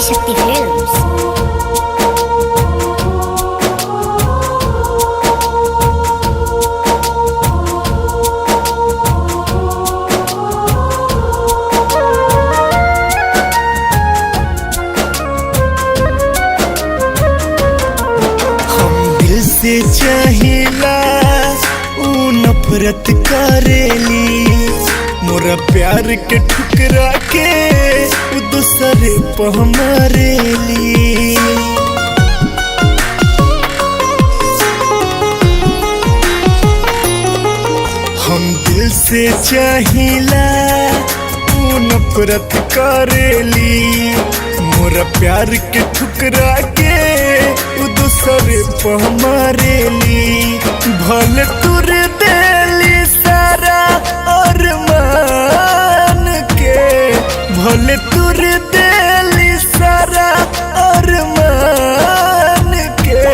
Shakti Films. से चाहिला ऊ नफरत करेली मोरा प्यार के ठुकरा के ऊ दूसरे पर मारेली। हम दिल से चाहिला ऊ नफरत करेली मोरा प्यार के ठुकरा के ऊ दूसरे पर मारेली। भले तुर देली सारा और मान के भले तुर देली सारा और मान के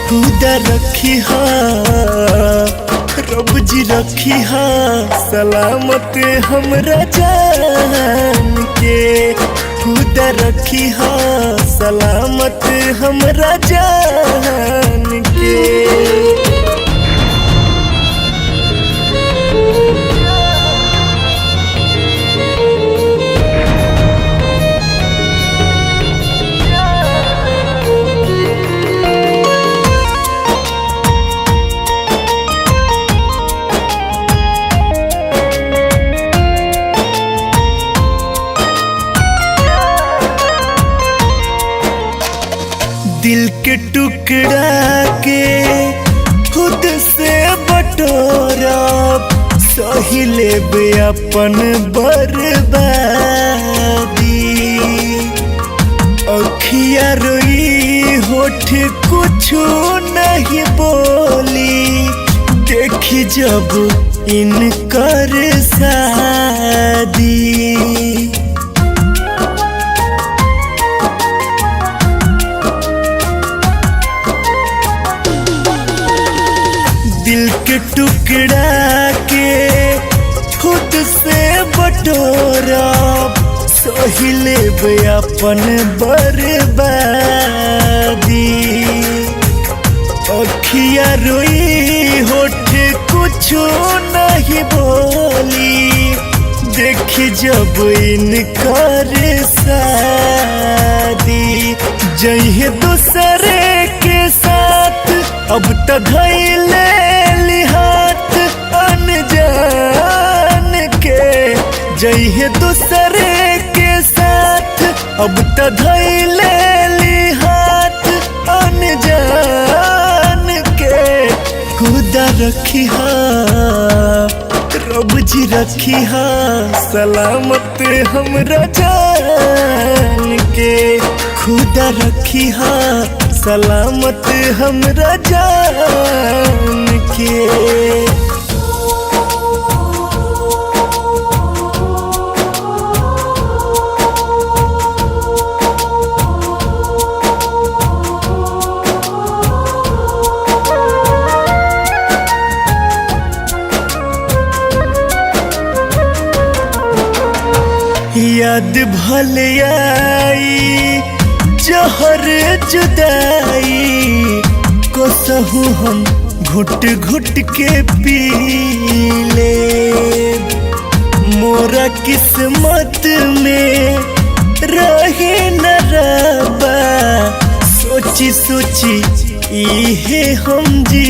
खुदा रखी हा रब जी रखी हा सलामत हमरा जान के। खुदा रखी हा सलामत हमरा जान के। दिल के टुकड़ा के खुद से बटोरा सही लेबे अपन बर्बादी। अखिया रोई होठ कुछो नहीं बोली देखी जब इनकर शादी। दिल के टुकड़ा के खुद से बटोरा सही लेबे अपन बर्बादी। अखिया रोई होठ कुछो नहीं बोली देखी जब इनकर शादी। जइहे दूसरे के साथ अब तक धइले हाथ अनजान के। जइहे दूसरे के साथ अब तक धइले हाथ अनजान के। खुदा रखी हा रब जी रखी हा सलामत हमरा जान के। खुदा रखी हा सलामत हमरा जान के। याद भले आई जहर जुदाई को सहू हम घुट घुट के पी ले। मोरा किस्मत में रहे न रबा सोची सोची इहे हम जी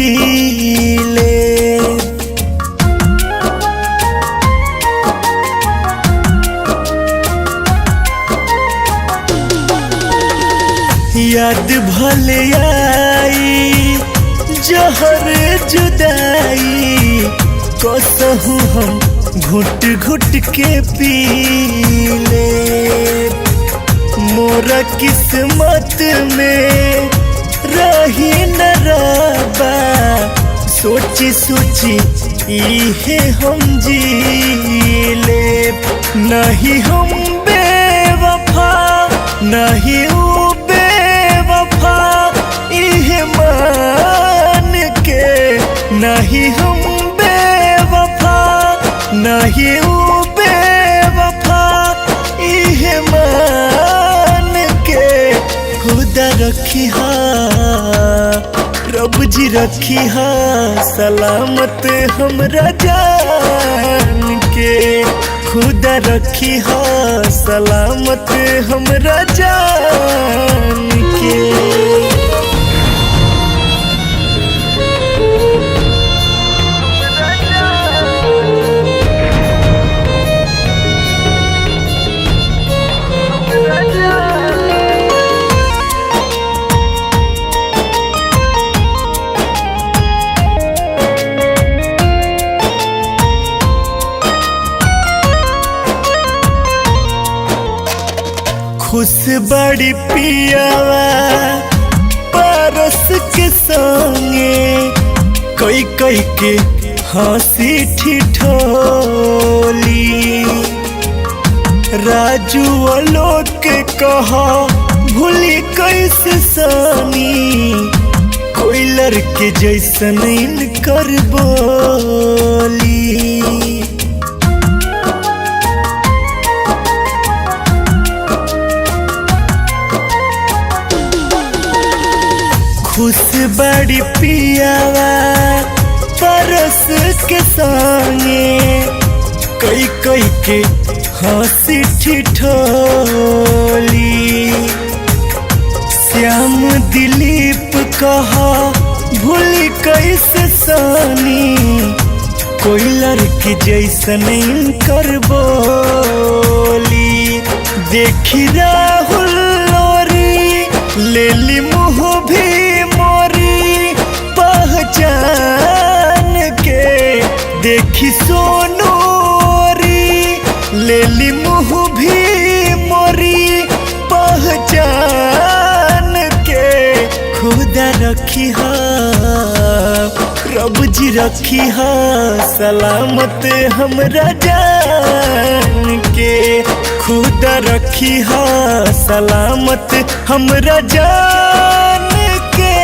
ले। याद भले आई जहर जुदाई कसहू हम घुट घुट के पी ले। मोरा किस्मत में रही न रबा सोची सोची इहे हम जी ले। नहीं हम बेवफा नहीं मान के। नहीं हम बेवफा नहीं बेवफा इहे मान के। रखी हा, रब जी रखी हा सलामत हमरा जान के। खुदा रखी हा सलामत हमरा जान के। खुश बड़ी पियावा पारस के संगे, कई कई के हंसी ठिठोली। राजू आलोक के कहा भूली कैसे सनी, कोई लड़के जैसन इनकर बोली। खुश बड़ी पियावा परस के संगे, कई कई के हंसी ठिठोली। श्याम दिलीप कहा भूली कैसे सनी, कोई लड़की जैसन इनकर बोली। देखी राहुल लोरी लेली मुँह भी पहचान के। देखी सोनोरी लेली मुँह भी मोरी पहचान के। खुदा रखी हा, रब जी रखी हा सलामत हमरा जान के। खुदा रखी हा सलामत हमरा जान के।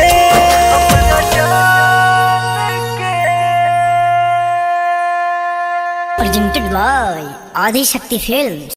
Presented by Adi Shakti Films.